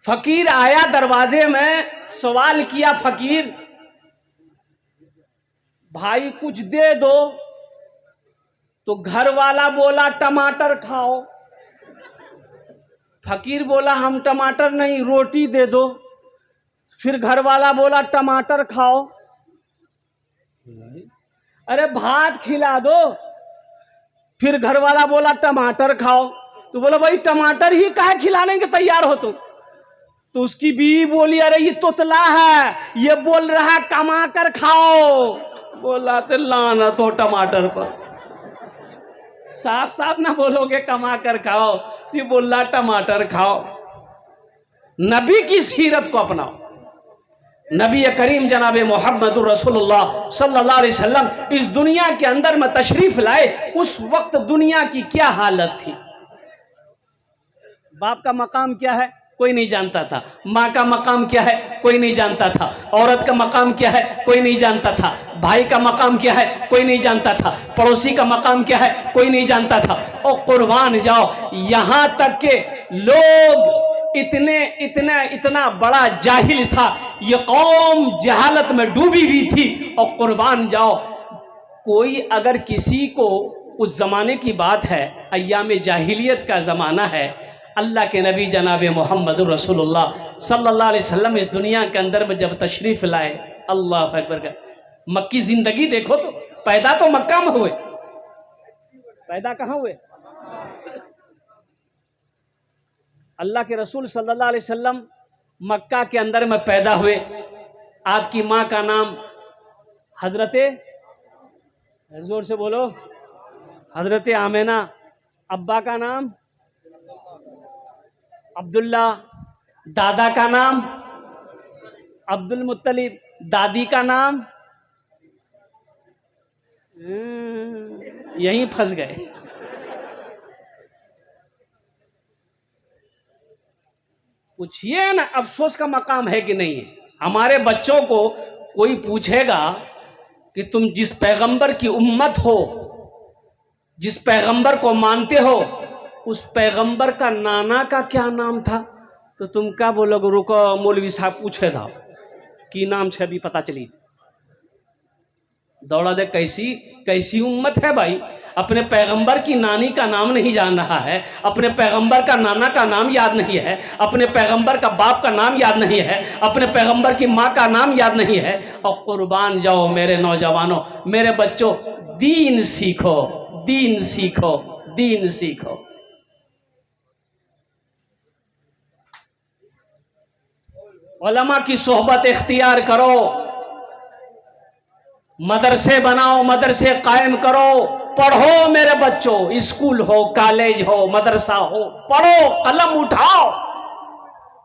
फकीर आया दरवाजे में, सवाल किया फकीर, भाई कुछ दे दो। तो घर वाला बोला टमाटर खाओ। फकीर बोला हम टमाटर नहीं, रोटी दे दो। फिर घर वाला बोला टमाटर खाओ। अरे भात खिला दो। फिर घर वाला बोला टमाटर खाओ। तो बोला भाई टमाटर ही काहे खिलाने के तैयार हो तुम? तो उसकी बीवी बोली अरे ये तोतला है, ये बोल रहा है कमा कर खाओ। बोला तो लानत हो टमाटर पर, साफ साफ ना बोलोगे कमा कर खाओ, ये बोल रहा टमाटर खाओ। नबी की सीरत को अपनाओ। नबी करीम जनाब मोहम्मदुर रसूलुल्लाह सल्लल्लाहु अलैहि वसल्लम इस दुनिया के अंदर में तशरीफ लाए, उस वक्त दुनिया की क्या हालत थी। बाप का मकाम क्या है कोई नहीं जानता था, माँ का मकाम क्या है कोई नहीं जानता था, औरत का मकाम क्या है कोई नहीं जानता था, भाई का मकाम क्या है कोई नहीं जानता था, पड़ोसी का मकाम क्या है कोई नहीं जानता था। और कुर्बान जाओ, यहाँ तक के लोग इतना बड़ा जाहिल था, ये कौम जहालत में डूबी हुई थी। और कुर्बान जाओ, कोई अगर किसी को, उस जमाने की बात है, अय्याम जाहिलियत का ज़माना है, अल्लाह के नबी जनाब मोहम्मद रसूलुल्लाह सल्लल्लाहु अलैहि वसल्लम इस दुनिया के अंदर में जब तशरीफ़ लाए, अल्लाह अकबर का, मक्की ज़िंदगी देखो तो, पैदा तो मक्का में हुए, पैदा कहाँ हुए? अल्लाह के रसूल सल्लल्लाहु अलैहि वसल्लम मक्का के अंदर में पैदा हुए। आपकी माँ का नाम हजरते, जोर से बोलो, हजरते आमेना। अब्बा का नाम अब्दुल्ला, दादा का नाम अब्दुल मुत्तलिब, दादी का नाम, यहीं फंस गए। पूछिए ना, अफसोस का मकाम है कि नहीं है? हमारे बच्चों को कोई पूछेगा कि तुम जिस पैगंबर की उम्मत हो, जिस पैगंबर को मानते हो, उस पैगंबर का नाना का क्या नाम था? तो तुम क्या बोलोगे? रुको मौलवी साहब पूछे था कि नाम छे, अभी पता चली थी। दौड़ा दे, कैसी उम्मत है भाई, अपने पैगंबर की नानी का नाम नहीं जान रहा है, अपने पैगंबर का नाना का नाम याद नहीं है, अपने पैगंबर का बाप का नाम याद नहीं है, अपने पैगंबर की माँ का नाम याद नहीं है। और कुर्बान जाओ मेरे नौजवानों, मेरे बच्चों, दीन सीखो, दीन सीखो, दीन सीखो। उलमा की सोहबत इख्तियार करो, मदरसे बनाओ, मदरसे कायम करो, पढ़ो मेरे बच्चों, स्कूल हो, कॉलेज हो, मदरसा हो, पढ़ो, कलम उठाओ।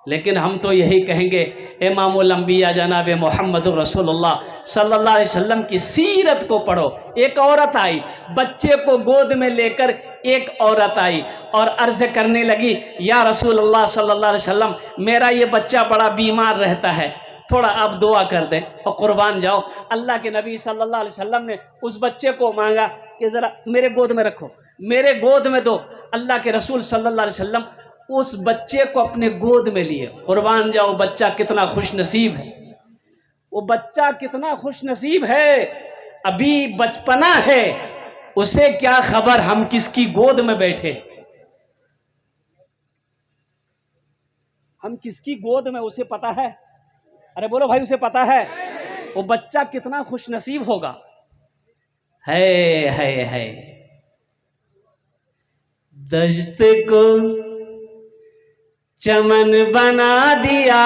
लेकिन हम तो यही कहेंगे, इमामुल अंबिया जनाब मोहम्मद रसूलुल्लाह सल्लल्लाहु अलैहि वसल्लम की सीरत को पढ़ो। एक औरत आई, बच्चे को गोद में लेकर एक औरत आई और अर्ज करने लगी, या रसूलुल्लाह सल्लल्लाहु अलैहि वसल्लम, मेरा ये बच्चा बड़ा बीमार रहता है, थोड़ा आप दुआ कर दें। और कुर्बान जाओ, अल्लाह के नबी सल्लल्लाहु अलैहि वसल्लम ने उस बच्चे को मांगा कि ज़रा मेरे गोद में रखो, मेरे गोद में दो। अल्लाह के रसूल सल्लल्लाहु अलैहि वसल्लम उस बच्चे को अपने गोद में लिए। कुर्बान जाओ, बच्चा कितना खुश नसीब है, वो बच्चा कितना खुश नसीब है, अभी बचपना है, उसे क्या खबर हम किसकी गोद में बैठे, हम किसकी गोद में, उसे पता है? अरे बोलो भाई, उसे पता है? वो बच्चा कितना खुश नसीब होगा। है दश्त को चमन बना दिया,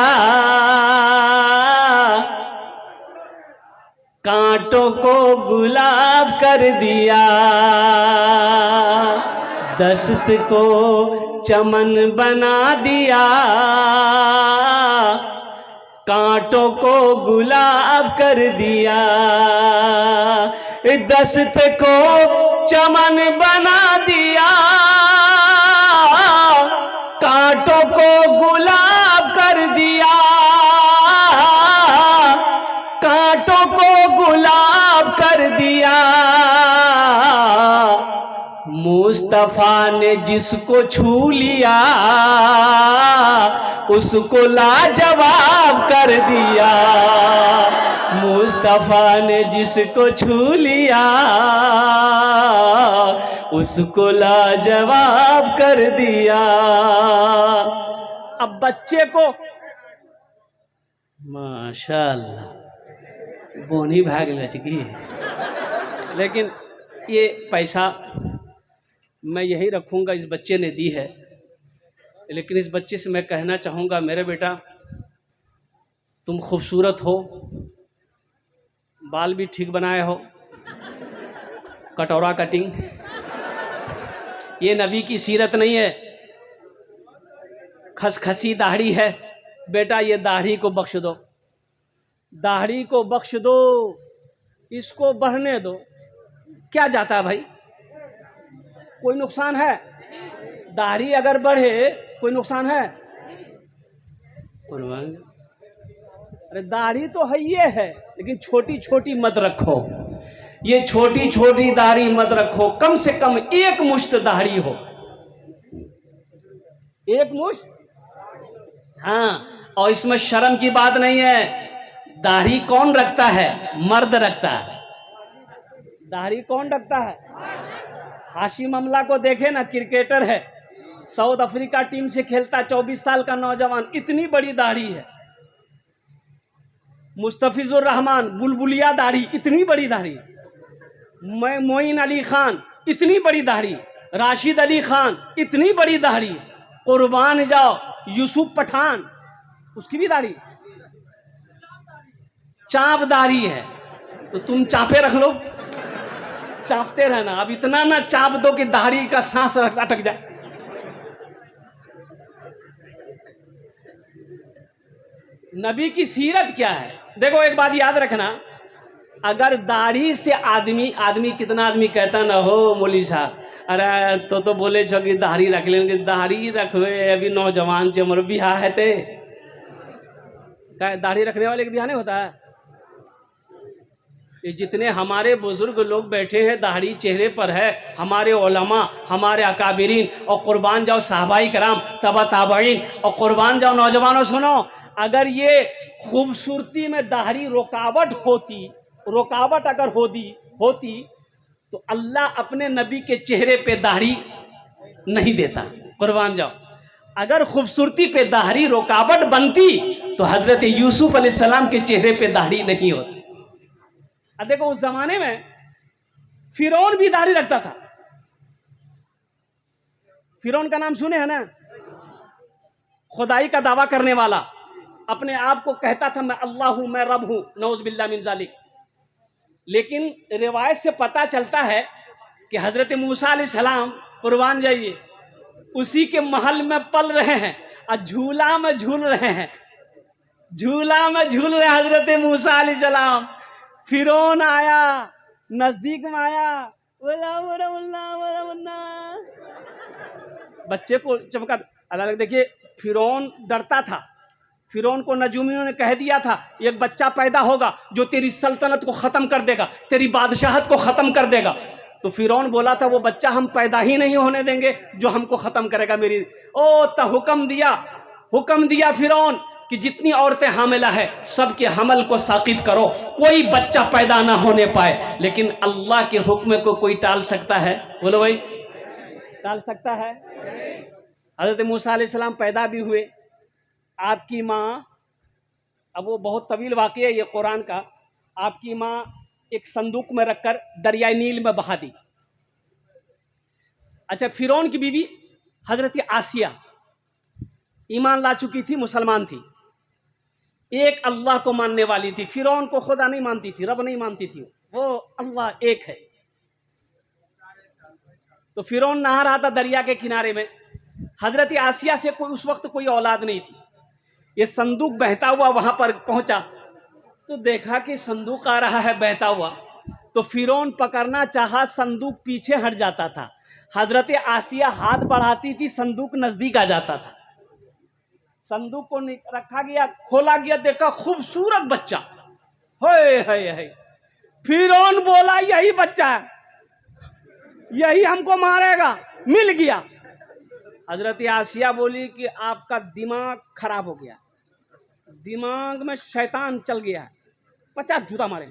कांटों को गुलाब कर दिया, दस्त को चमन बना दिया, कांटों को गुलाब कर दिया, दस्त को चमन बना दिया, कांटों को गुलाब कर दिया, कांटों को गुलाब कर दिया, मुस्तफा ने जिसको छू लिया उसको लाजवाब कर दिया। मुस्तफा ने जिसको छू लिया उसको लाजवाब कर दिया। अब बच्चे को माशाअल्लाह बोनी भाग लचकी, लेकिन ये पैसा मैं यही रखूंगा, इस बच्चे ने दी है। लेकिन इस बच्चे से मैं कहना चाहूँगा, मेरे बेटा तुम खूबसूरत हो, बाल भी ठीक बनाए हो, कटोरा कटिंग, ये नबी की सीरत नहीं है। खसखसी दाढ़ी है, बेटा ये दाढ़ी को बख्श दो, दाढ़ी को बख्श दो, इसको बढ़ने दो। क्या जाता है भाई, कोई नुकसान है? दाढ़ी अगर बढ़े कोई नुकसान है? अरे दाढ़ी तो है ये है, लेकिन छोटी छोटी मत रखो, ये छोटी छोटी दाढ़ी मत रखो, कम से कम एक मुश्त दाढ़ी हो, एक मुश्त। हाँ, और इसमें शर्म की बात नहीं है। दाढ़ी कौन रखता है? मर्द रखता है। दाढ़ी कौन रखता है? हाशिम अमला को देखे ना, क्रिकेटर है, साउथ अफ्रीका टीम से खेलता, 24 साल का नौजवान, इतनी बड़ी दाढ़ी है। मुस्तफिजुर रहमान बुलबुलिया दाढ़ी, इतनी बड़ी दाढ़ी। मोइन अली खान, इतनी बड़ी दाढ़ी। राशिद अली खान, इतनी बड़ी दाढ़ी। कुर्बान जाओ यूसुफ पठान, उसकी भी दाढ़ी, चाप दाढ़ी है। तो तुम चापे रख लो, चापते रहना। अब इतना ना चाप दो कि दाढ़ी का सांस अटक जाए। नबी की सीरत क्या है? देखो एक बात याद रखना, अगर दाढ़ी से आदमी कितना आदमी कहता ना हो मौली साहब, अरे तो बोले छो कि दाढ़ी रख लेंगे, दाढ़ी रखवे अभी नौजवान से मर बिहा है ते क्या दाढ़ी रखने वाले के बिहा नहीं होता है? ये जितने हमारे बुजुर्ग लोग बैठे हैं दाढ़ी चेहरे पर है, हमारे उलमा, हमारे अकाबिरीन, और कुर्बान जाओ साहबाई कराम, तबा ताबईन, और कुर्बान जाओ नौजवानों, सुनो, अगर ये खूबसूरती में दाढ़ी रुकावट अगर होती तो अल्लाह अपने नबी के चेहरे पे दाढ़ी नहीं देता। कुर्बान जाओ, अगर खूबसूरती पे दाढ़ी रुकावट बनती तो हजरत यूसुफ अलैहिस्सलाम के चेहरे पे दाढ़ी नहीं होती। अब देखो उस जमाने में फिरौन भी दाढ़ी रखता था। फिरौन का नाम सुने हैं ना? खुदाई का दावा करने वाला, अपने आप को कहता था मैं अल्लाह हूं, मैं रब हूं, नौज बिल्लाह मिन जालिक। लेकिन रिवायत से पता चलता है कि हजरत मूसा अलैहिस्सलाम, कुर्बान जाइए, उसी के महल में पल रहे हैं और झूला में झूल रहे हैं, झूला में झूल रहे हजरत मूसा अलैहिस्सलाम। फिरौन आया, नजदीक में आया, बोला बोला बोला बोला बोला, बच्चे को चमका। अलग देखिए, फिरौन डरता था। फिरौन को नजूमियों ने कह दिया था एक बच्चा पैदा होगा जो तेरी सल्तनत को ख़त्म कर देगा, तेरी बादशाहत को ख़त्म कर देगा। तो फिरौन बोला था वो बच्चा हम पैदा ही नहीं होने देंगे जो हमको ख़त्म करेगा मेरी। तो हुक्म दिया फिरौन कि जितनी औरतें हामिला है सबके हमल को साकित करो, कोई बच्चा पैदा ना होने पाए। लेकिन अल्लाह के हुक्म को कोई टाल सकता है? बोलो भाई, टाल सकता है? हज़रत मूसा अलैहिस्सलाम पैदा भी हुए। आपकी माँ, अब वो बहुत तवील वाक़या है ये कुरान का, आपकी माँ एक संदूक में रखकर दरियाई नील में बहा दी। अच्छा, फिरौन की बीवी हज़रत आसिया ईमान ला चुकी थी, मुसलमान थी, एक अल्लाह को मानने वाली थी। फिरौन को खुदा नहीं मानती थी, रब नहीं मानती थी, वो अल्लाह एक है। तो फिरौन नहा रहा था दरिया के किनारे में। हजरत आसिया से उस वक्त कोई औलाद नहीं थी। ये संदूक बहता हुआ वहां पर पहुंचा तो देखा कि संदूक आ रहा है बहता हुआ, तो फिरौन पकड़ना चाहा, संदूक पीछे हट जाता था। हजरत आसिया हाथ बढ़ाती थी, संदूक नजदीक आ जाता था। संदूक को रखा गया, खोला गया, देखा खूबसूरत बच्चा। हे फिरौन बोला यही बच्चा है। यही हमको मारेगा, मिल गया। हजरत आसिया बोली कि आपका दिमाग खराब हो गया, दिमाग में शैतान चल गया है, 50 जूता मारे।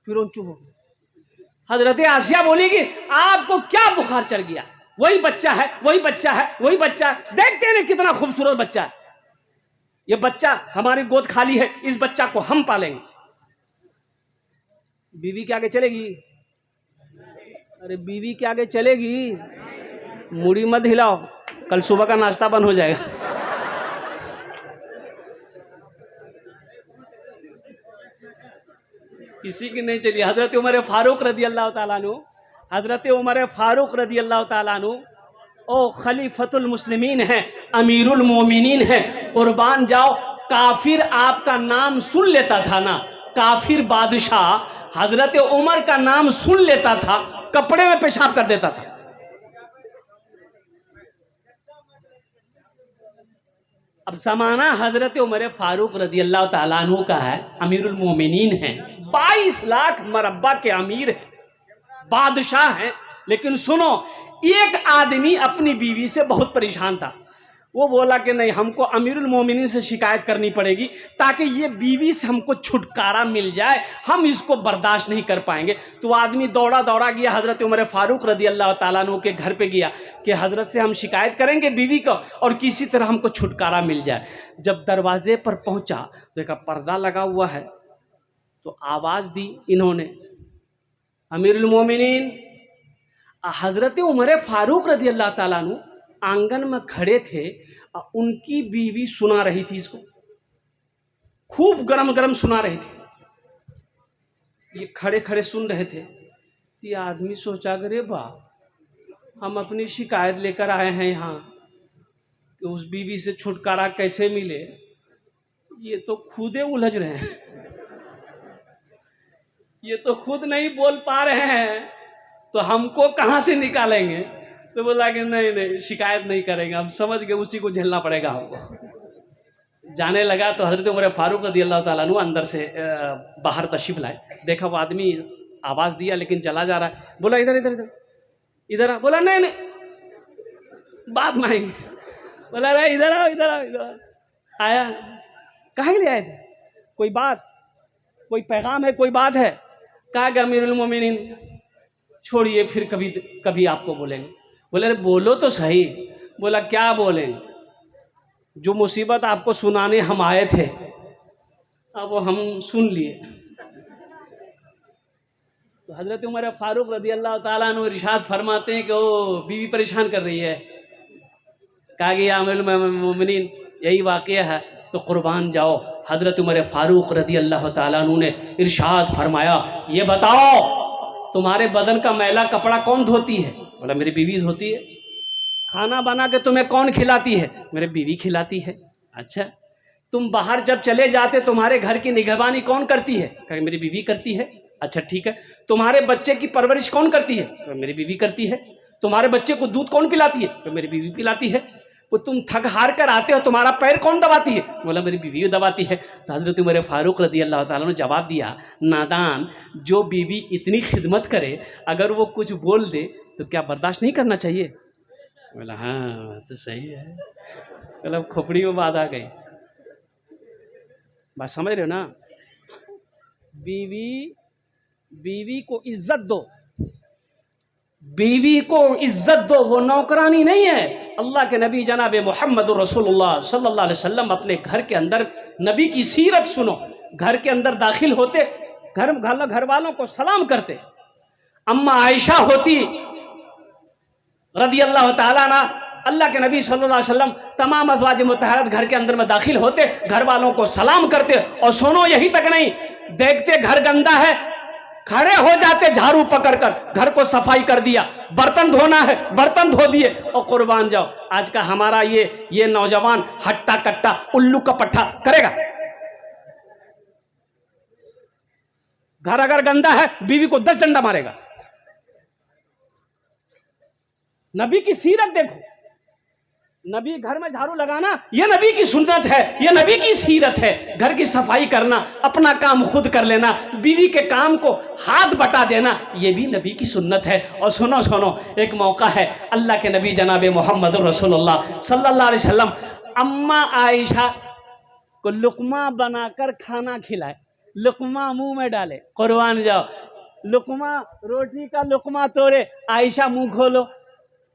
फिर चुप हो गया। हजरत आसिया बोली कि आपको क्या बुखार चढ़ गया? वही बच्चा है, वही बच्चा है, वही बच्चा है, देखते नहीं कितना खूबसूरत बच्चा है। ये बच्चा, हमारी गोद खाली है, इस बच्चा को हम पालेंगे। बीवी के आगे चलेगी? अरे बीवी के आगे चलेगी? मुड़ी मत हिलाओ, कल सुबह का नाश्ता बंद हो जाएगा। किसी की नहीं चली। हजरत उमर फारूक रदी अल्लाह ताला अन्हु, हजरत उमर फारूक रदी अल्लाह ताला अन्हु ओ खलीफतुल मुस्लिमीन है, अमीरुल मोमिनीन है, कुर्बान जाओ। काफिर आपका नाम सुन लेता था ना, काफिर बादशाह हजरत उमर का नाम सुन लेता था, कपड़े में पेशाब कर देता था। अब जमाना हजरत उमर फारूक रदी अल्लाह ताला अन्हु का है, अमीरुल मोमिनीन है, 22 लाख मरब्बा के अमीर है, बादशाह हैं। लेकिन सुनो, एक आदमी अपनी बीवी से बहुत परेशान था। वो बोला कि नहीं, हमको अमीरुल मोमिनीन से शिकायत करनी पड़ेगी ताकि ये बीवी से हमको छुटकारा मिल जाए, हम इसको बर्दाश्त नहीं कर पाएंगे। तो आदमी दौड़ा दौड़ा गया हजरत उमर फारूक रदी अल्लाह ताला अन्हु के घर पे गया कि हजरत से हम शिकायत करेंगे बीवी को और किसी तरह हमको छुटकारा मिल जाए। जब दरवाजे पर पहुंचा, देखा पर्दा लगा हुआ है, तो आवाज़ दी इन्होंने, अमीरुल मोमिनीन। हजरत उमर फारूक रदी अल्लाह ताला अन्हु आंगन में खड़े थे, उनकी बीवी सुना रही थी इसको, खूब गरम गरम सुना रही थी। ये खड़े खड़े सुन रहे थे। तो ये आदमी सोचा, अरे वाह, हम अपनी शिकायत लेकर आए हैं यहाँ कि उस बीवी से छुटकारा कैसे मिले, ये तो खुदे उलझ रहे हैं, ये तो खुद नहीं बोल पा रहे हैं, तो हमको कहाँ से निकालेंगे? तो बोला कि नहीं नहीं, शिकायत नहीं करेंगे, हम समझ गए उसी को झेलना पड़ेगा हमको। जाने लगा तो हजरत उमर फारूक रदी अल्लाह ताला अन्हु अंदर से बाहर तशरीफ लाए। देखा वो आदमी आवाज़ दिया लेकिन चला जा रहा है। बोला इधर इधर इधर इधर आ। बोला नहीं नहीं, बात में आएंगे। बोला अरे इधर आओ इधर आओ इधर आओ। आया, कहाँ के लिए आए थे? कोई बात, कोई पैगाम है, कोई बात है? कहा कि अमीरुल मोमिनीन छोड़िए, फिर कभी कभी आपको बोलेंगे। बोले अरे बोलो तो सही। बोला क्या बोलेंगे? जो मुसीबत आपको सुनाने हम आए थे, अब वो हम सुन लिए। तो हजरत उमर फारूक रदी अल्लाह ताला अन्हु इरशाद फरमाते हैं कि वो बीवी परेशान कर रही है। कहा कि अमीरुल मोमिनीन यही वाक़या है, तो कुर्बान जाओ। हजरत उमर फारूक रदी अल्लाह ताला अन्हु ने इरशाद फरमाया, ये बताओ तुम्हारे बदन का मैला कपड़ा कौन धोती है? बोला मेरी बीवी धोती है। खाना बना के तुम्हें कौन खिलाती है? मेरी बीवी खिलाती है। अच्छा, तुम बाहर जब चले जाते तुम्हारे घर की निगहबानी कौन करती है? कहा मेरी बीवी करती है। अच्छा ठीक है, तुम्हारे बच्चे की परवरिश कौन करती है? कहा मेरी बीवी करती है। तुम्हारे बच्चे को दूध कौन पिलाती है? कहा मेरी बीवी पिलाती है। वो तुम थक हार कर आते हो, तुम्हारा पैर कौन दबाती है? बोला मेरी बीवी दबाती है। तो हजरत उमर फारूक रदी अल्लाह ताला ने जवाब दिया, नादान, जो बीवी इतनी खिदमत करे अगर वो कुछ बोल दे तो क्या बर्दाश्त नहीं करना चाहिए? बोला हाँ तो सही है। मतलब खोपड़ी में बात आ गई। बात समझ रहे हो ना? बीवी को इज्जत दो, बीवी को इज्जत दो, वो नौकरानी नहीं है। अल्लाह के नबी जनाब मोहम्मद रसूलुल्लाह सल्लल्लाहु अलैहि वसल्लम अपने घर के अंदर, नबी की सीरत सुनो, घर के अंदर दाखिल होते, घर वालों को सलाम करते। अम्मा आयशा होती रदी अल्लाह ताला अन्हा, अल्लाह के नबी सल्लल्लाहु अलैहि वसल्लम तमाम अज़वाज मुतहरत घर के अंदर में दाखिल होते, घर वालों को सलाम करते। और सुनो, यही तक नहीं, देखते घर गंदा है, खड़े हो जाते झाड़ू पकड़कर, घर को सफाई कर दिया। बर्तन धोना है, बर्तन धो दिए। और कुर्बान जाओ, आज का हमारा ये नौजवान हट्टा कट्टा उल्लू का पट्टा करेगा। घर अगर गंदा है, बीवी को 10 डंडा मारेगा। नबी की सीरत देखो, नबी घर में झाड़ू लगाना ये नबी की सुन्नत है, ये नबी की सीरत है। घर की सफाई करना, अपना काम खुद कर लेना, बीवी के काम को हाथ बटा देना, ये भी नबी की सुन्नत है। और सुनो सुनो, एक मौका है, अल्लाह के नबी जनाब मोहम्मद रसूलुल्लाह सल्लल्लाहु अलैहि वसल्लम अम्मा आयशा को लुकमा बनाकर खाना खिलाए, लुकमा मुंह में डाले, कुर्बान जाओ, लुकमा रोटी का लुकमा तोड़े, आयशा मुंह खोलो,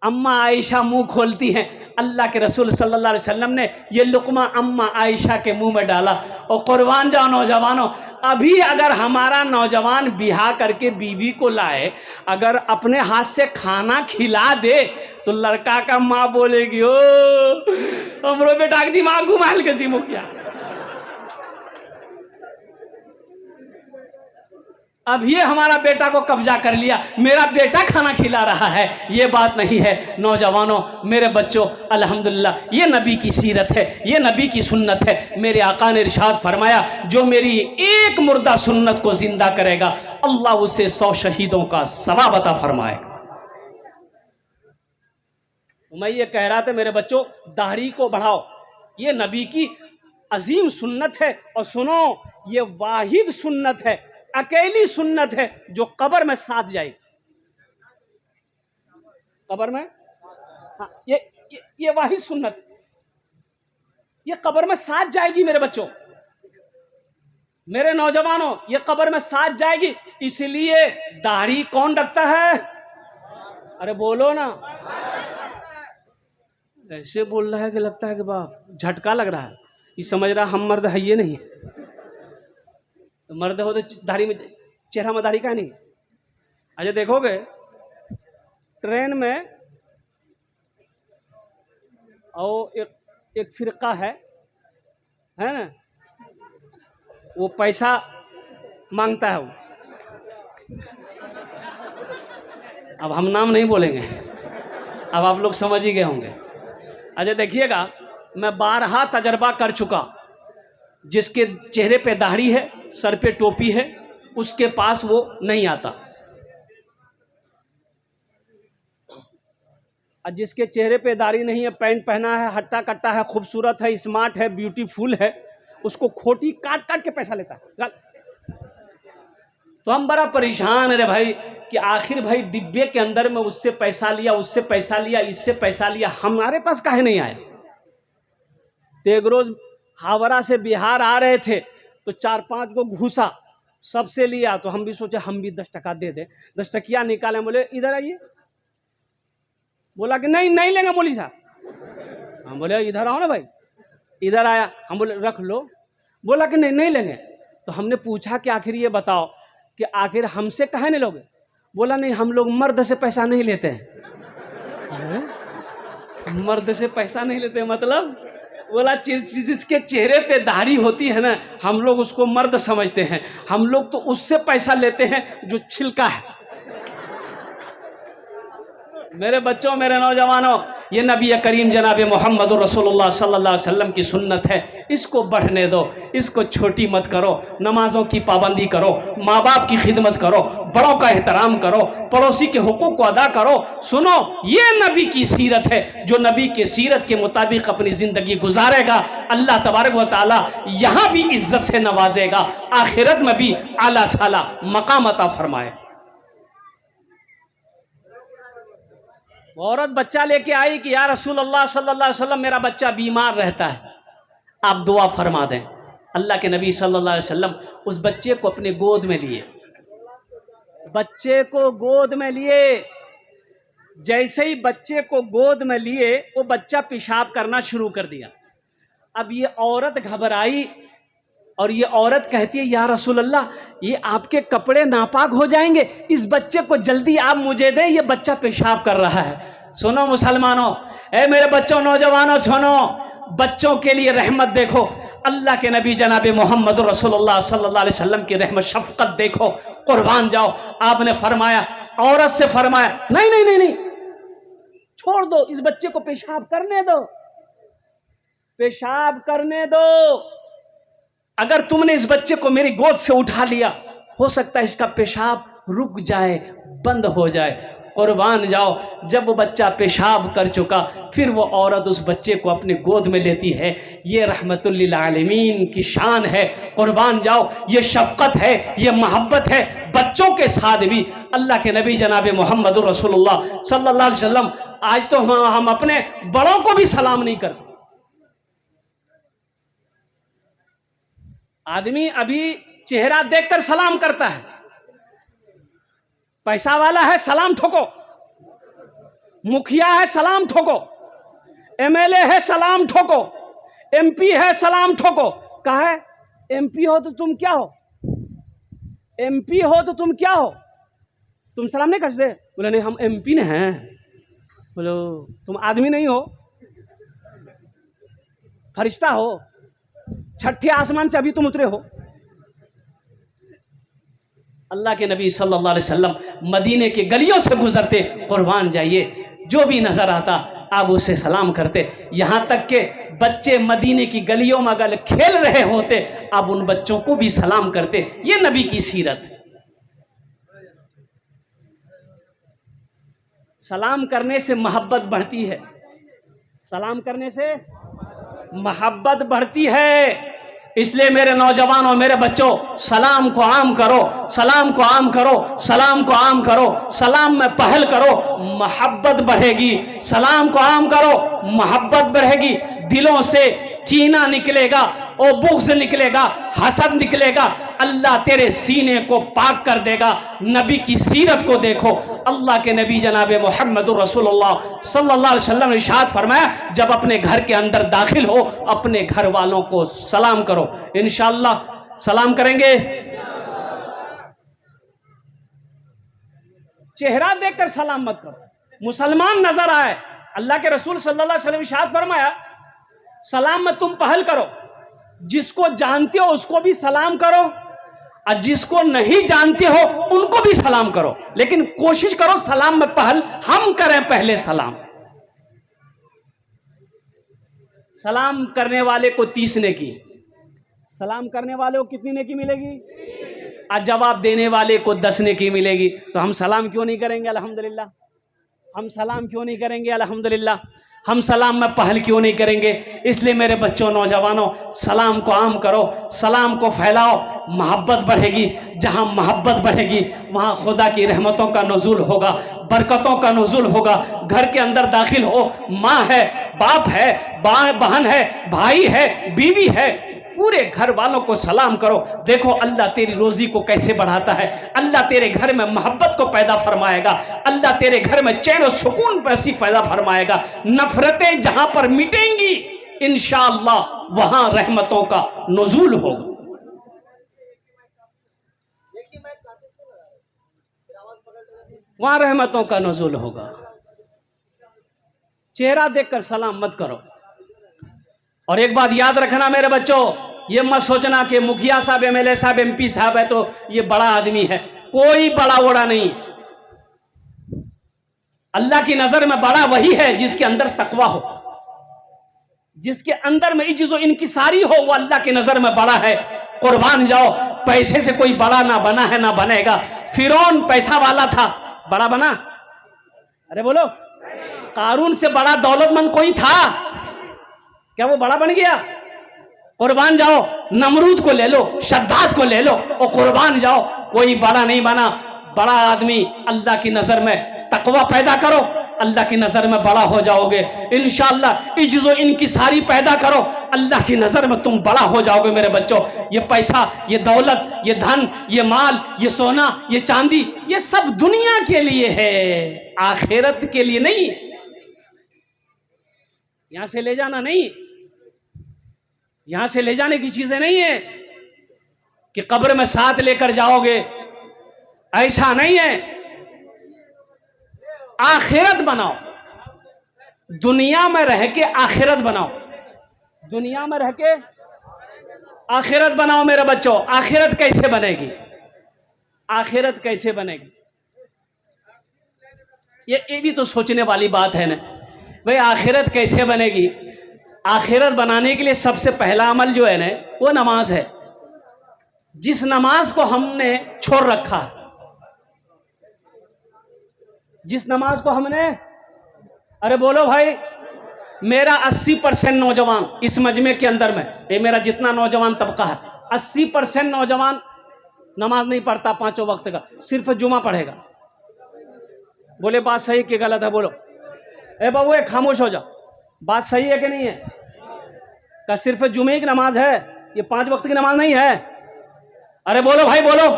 अम्मा आयशा मुंह खोलती हैं, अल्लाह के रसूल सल्लल्लाहु अलैहि वसल्लम ने ये लुकमा अम्मा आयशा के मुंह में डाला। और कुर्बान जाओ नौजवानों, अभी अगर हमारा नौजवान बिहा करके बीवी को लाए, अगर अपने हाथ से खाना खिला दे तो लड़का का माँ बोलेगी, ओ हमरो बेटा दिमाग घुमाल के जी मुखिया। अब ये हमारा बेटा को कब्जा कर लिया, मेरा बेटा खाना खिला रहा है, ये बात नहीं है। नौजवानों, मेरे बच्चों, अल्हम्दुलिल्लाह ये नबी की सीरत है, ये नबी की सुन्नत है। मेरे आका ने इरशाद फरमाया, जो मेरी एक मुर्दा सुन्नत को जिंदा करेगा, अल्लाह उसे 100 शहीदों का सवाब अता फरमाएगा। मैं ये कह रहा था मेरे बच्चों, दाढ़ी को बढ़ाओ, ये नबी की अजीम सुन्नत है। और सुनो, ये वाहिद सुन्नत है, अकेली सुन्नत है जो कब्र में साथ जाएगी। कब्र में, हाँ, ये वाहिद सुन्नत, ये कब्र में साथ जाएगी मेरे बच्चों, मेरे नौजवानों, ये कब्र में साथ जाएगी। इसलिए दाढ़ी कौन रखता है? अरे बोलो ना, ऐसे बोल रहा है कि लगता है कि बाप झटका लग रहा है, ये समझ रहा हम मर्द है, ये नहीं है। तो मर्द हो तो दाढ़ी में, चेहरा में दाढ़ी का नहीं। अच्छा देखोगे ट्रेन में, और एक फिरका है ना, वो पैसा मांगता है वो, अब हम नाम नहीं बोलेंगे, अब आप लोग समझ ही गए होंगे। अच्छा देखिएगा, मैं 12 तजर्बा कर चुका, जिसके चेहरे पे दाढ़ी है, सर पे टोपी है, उसके पास वो नहीं आता, और जिसके चेहरे पे दाढ़ी नहीं है, पैंट पहना है, हट्टा कट्टा है, खूबसूरत है, स्मार्ट है, ब्यूटीफुल है, उसको खोटी काट काट के पैसा लेता है। तो हम बड़ा परेशान है रे भाई कि आखिर भाई डिब्बे के अंदर में उससे पैसा लिया, उससे पैसा लिया, इससे पैसा लिया, हमारे पास काहे नहीं आया। तो एक रोज हावड़ा से बिहार आ रहे थे, तो 4-5 को घूसा सबसे लिया, तो हम भी सोचे हम भी 10 टका दे दे। 10 टकिया निकाले, बोले इधर आइए। बोला कि नहीं नहीं लेंगे मौलवी साहब। हम बोले इधर आओ ना भाई, इधर आया, हम बोले रख लो। बोला कि नहीं नहीं लेंगे। तो हमने पूछा कि आखिर ये बताओ कि आखिर हमसे काहे नहीं लोगे। बोला नहीं, हम लोग मर्द से पैसा नहीं लेते हैं। मर्द से पैसा नहीं लेते मतलब? बोला जिसके चेहरे पे दाढ़ी होती है ना, हम लोग उसको मर्द समझते हैं, हम लोग तो उससे पैसा लेते हैं जो छिलका है। मेरे बच्चों, मेरे नौजवानों, ये नबी करीम जनाब मोहम्मद रसूलुल्लाह सल्लल्लाहु अलैहि वसल्लम की सुन्नत है, इसको बढ़ने दो, इसको छोटी मत करो। नमाजों की पाबंदी करो, माँ बाप की खिदमत करो, बड़ों का एहतराम करो, पड़ोसी के हुकूक को अदा करो। सुनो, ये नबी की सीरत है, जो नबी के सीरत के मुताबिक अपनी ज़िंदगी गुजारेगा, अल्लाह तबारक व तआला यहाँ भी इज्जत से नवाजेगा, आखिरत में भी आला साला मकाम अता फरमाए। औरत बच्चा लेके आई कि या रसूल अल्लाह सल्लल्लाहु अलैहि वसल्लम, मेरा बच्चा बीमार रहता है, आप दुआ फरमा दें। अल्लाह के नबी सल्लल्लाहु अलैहि वसल्लम उस बच्चे को अपने गोद में लिए, बच्चे को गोद में लिए। जैसे ही बच्चे को गोद में लिए, वो बच्चा पेशाब करना शुरू कर दिया। अब ये औरत घबराई और ये औरत कहती है, या रसूल अल्लाह, ये आपके कपड़े नापाक हो जाएंगे, इस बच्चे को जल्दी आप मुझे दें, ये बच्चा पेशाब कर रहा है। सुनो मुसलमानों, ए मेरे बच्चों, नौजवानों, सुनो, बच्चों के लिए रहमत देखो। अल्लाह के नबी जनाब मोहम्मद रसूलुल्लाह सल्लल्लाहु अलैहि वसल्लम की रहमत शफकत देखो, कुर्बान जाओ। आपने फरमाया, औरत से फरमाया, नहीं नहीं नहीं नहीं, छोड़ दो, इस बच्चे को पेशाब करने दो, पेशाब करने दो। अगर तुमने इस बच्चे को मेरी गोद से उठा लिया, हो सकता है इसका पेशाब रुक जाए, बंद हो जाए। कुर्बान जाओ। जब वो बच्चा पेशाब कर चुका, फिर वो औरत उस बच्चे को अपने गोद में लेती है। ये रहमतुल लिल आलमीन की शान है। कुर्बान जाओ, ये शफकत है, ये मोहब्बत है बच्चों के साथ भी। अल्लाह के नबी जनाब मोहम्मद रसूलुल्लाह सल्लल्लाहु अलैहि वसल्लम, आज तो हम अपने बड़ों को भी सलाम नहीं करते। आदमी अभी चेहरा देखकर सलाम करता है। पैसा वाला है सलाम ठोको, मुखिया है सलाम ठोको, एमएलए है सलाम ठोको, एमपी है सलाम ठोको। कहा है एमपी हो तो तुम क्या हो, एमपी हो तो तुम क्या हो, तुम सलाम नहीं करते? बोले नहीं हम एमपी ने हैं। बोलो तुम आदमी नहीं हो, फरिश्ता हो, छठे आसमान से अभी तुम उतरे हो। अल्लाह के नबी सल्लल्लाहु अलैहि वसल्लम मदीने के गलियों से गुजरते, कुर्बान जाइए, जो भी नजर आता आप उसे सलाम करते। यहां तक के बच्चे मदीने की गलियों में अगर खेल रहे होते, आप उन बच्चों को भी सलाम करते। ये नबी की सीरत है। सलाम करने से मोहब्बत बढ़ती है, सलाम करने से मोहब्बत बढ़ती है। इसलिए मेरे नौजवानों, मेरे बच्चों, सलाम को आम करो, सलाम को आम करो, सलाम को आम करो, सलाम में पहल करो, मोहब्बत बढ़ेगी। सलाम को आम करो, मोहब्बत बढ़ेगी। दिलों से कीना निकलेगा और बुग़्ज़ निकलेगा, हसद निकलेगा, अल्लाह तेरे सीने को पाक कर देगा। नबी की सीरत को देखो। अल्लाह के नबी जनाब मोहम्मद रसूलुल्लाह सल्लल्लाहु अलैहि वसल्लम ने इरशाद फरमाया, जब अपने घर के अंदर दाखिल हो अपने घर वालों को सलाम करो। इंशाअल्लाह सलाम करेंगे। चेहरा देखकर सलाम मत करो, मुसलमान नजर आए। अल्लाह के रसूल सल्लल्लाहु अलैहि वसल्लम ने इरशाद फरमाया, सलाम में तुम पहल करो, जिसको जानते हो उसको भी सलाम करो और जिसको नहीं जानते हो उनको भी सलाम करो, लेकिन कोशिश करो सलाम में पहल हम करें। पहले सलाम, सलाम करने वाले को 30 नेकी, सलाम करने वाले को कितनी नेकी मिलेगी? और जवाब देने वाले को 10 नेकी मिलेगी। तो हम सलाम क्यों नहीं करेंगे? अल्हम्दुलिल्लाह। हम सलाम क्यों नहीं करेंगे? अल्हम्दुलिल्लाह। हम सलाम में पहल क्यों नहीं करेंगे? इसलिए मेरे बच्चों, नौजवानों, सलाम को आम करो, सलाम को फैलाओ, मोहब्बत बढ़ेगी। जहाँ मोहब्बत बढ़ेगी वहाँ खुदा की रहमतों का नुज़ूल होगा, बरकतों का नुज़ूल होगा। घर के अंदर दाखिल हो, माँ है, बाप है, बहन है, भाई है, बीवी है, पूरे घर वालों को सलाम करो। देखो अल्लाह तेरी रोजी को कैसे बढ़ाता है। अल्लाह तेरे घर में मोहब्बत को पैदा फरमाएगा। अल्लाह तेरे घर में चैन और सुकून पैसी पैदा फरमाएगा। नफरतें जहां पर मिटेंगी इंशाअल्लाह वहां रहमतों का नुज़ूल होगा। वहां रहमतों का नुज़ूल होगा। चेहरा देखकर सलाम मत करो। और एक बात याद रखना मेरे बच्चों, ये मत सोचना कि मुखिया साहब, एमएलए साहब, एमपी साहब है तो ये बड़ा आदमी है। कोई बड़ा बड़ा नहीं। अल्लाह की नजर में बड़ा वही है जिसके अंदर तकवा हो, जिसके अंदर में इज्जत इनकिसारी हो, वो अल्लाह की नजर में बड़ा है। कुर्बान जाओ, पैसे से कोई बड़ा ना बना है ना बनेगा। फिरौन पैसा वाला था, बड़ा बना? अरे बोलो, कारून से बड़ा दौलतमंद कोई था क्या? वो बड़ा बन गया? कुर्बान जाओ, नमरूद को ले लो, शद्दाद को ले लो और कुर्बान जाओ, कोई बड़ा नहीं बना। बड़ा आदमी अल्लाह की नजर में तकवा पैदा करो, अल्लाह की नजर में बड़ा हो जाओगे इंशाअल्लाह। इज्जो इनकी सारी पैदा करो, अल्लाह की नजर में तुम बड़ा हो जाओगे मेरे बच्चों। ये पैसा, ये दौलत, ये धन, ये माल, ये सोना, ये चांदी, ये सब दुनिया के लिए है, आखिरत के लिए नहीं। यहां से ले जाना नहीं, यहां से ले जाने की चीजें नहीं है कि कब्र में साथ लेकर जाओगे, ऐसा नहीं है। आखिरत बनाओ, दुनिया में रह के आखिरत बनाओ, दुनिया में रह के आखिरत बनाओ मेरे बच्चों। आखिरत कैसे बनेगी? आखिरत कैसे बनेगी? ये भी तो सोचने वाली बात है ना भाई, आखिरत कैसे बनेगी? आखिरत बनाने के लिए सबसे पहला अमल जो है ना, वो नमाज है। जिस नमाज को हमने छोड़ रखा, जिस नमाज को हमने, अरे बोलो भाई, मेरा 80% नौजवान इस मजमे के अंदर में, ये मेरा जितना नौजवान तबका है, 80% नौजवान नमाज नहीं पढ़ता 5 वक्त का, सिर्फ जुमा पढ़ेगा। बोले बात सही कि गलत है? बोलो। ए बाबू खामोश हो जाओ, बात सही है कि नहीं है? का सिर्फ जुमे की नमाज है, ये 5 वक्त की नमाज नहीं है? अरे बोलो भाई बोलो।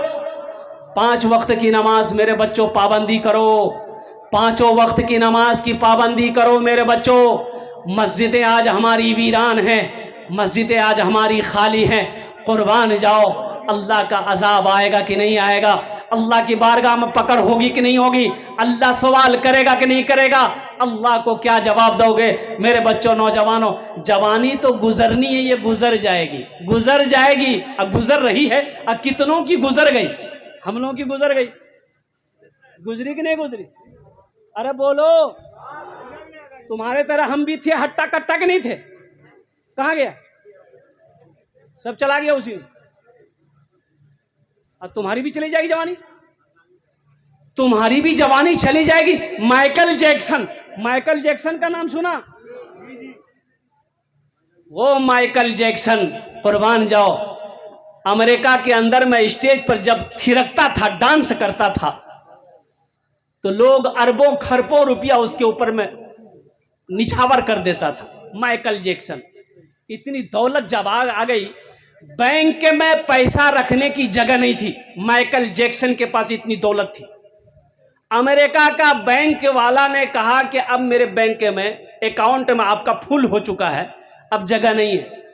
5 वक्त की नमाज मेरे बच्चों पाबंदी करो, 5 वक्त की नमाज की पाबंदी करो मेरे बच्चों। मस्जिदें आज हमारी वीरान हैं, मस्जिदें आज हमारी खाली हैं। कुर्बान जाओ, अल्लाह का अजाब आएगा कि नहीं आएगा? अल्लाह की बारगाह में पकड़ होगी कि नहीं होगी? अल्लाह सवाल करेगा कि नहीं करेगा? अल्लाह को क्या जवाब दोगे मेरे बच्चों, नौजवानों? जवानी तो गुजरनी है, ये गुजर जाएगी, गुजर जाएगी। अब गुजर रही है, अब कितनों की गुजर गई, हम लोगों की गुजर गई, गुजरी कि नहीं गुजरी? अरे बोलो। तुम्हारे तरह हम भी थे हट्टा कट्टा के नहीं थे? कहाँ गया? सब चला गया उसी में। अब तुम्हारी भी चली जाएगी जवानी, तुम्हारी भी जवानी चली जाएगी। माइकल जैक्सन, माइकल जैक्सन का नाम सुना? वो माइकल जैक्सन, कुर्बान जाओ, अमेरिका के अंदर में स्टेज पर जब थिरकता था, डांस करता था, तो लोग अरबों खरबों रुपया उसके ऊपर में निछावर कर देता था। माइकल जैक्सन, इतनी दौलत जब आ गई, बैंक में पैसा रखने की जगह नहीं थी, माइकल जैक्सन के पास इतनी दौलत थी। अमेरिका का बैंक वाला ने कहा कि अब मेरे बैंक में अकाउंट में आपका फुल हो चुका है, अब जगह नहीं है।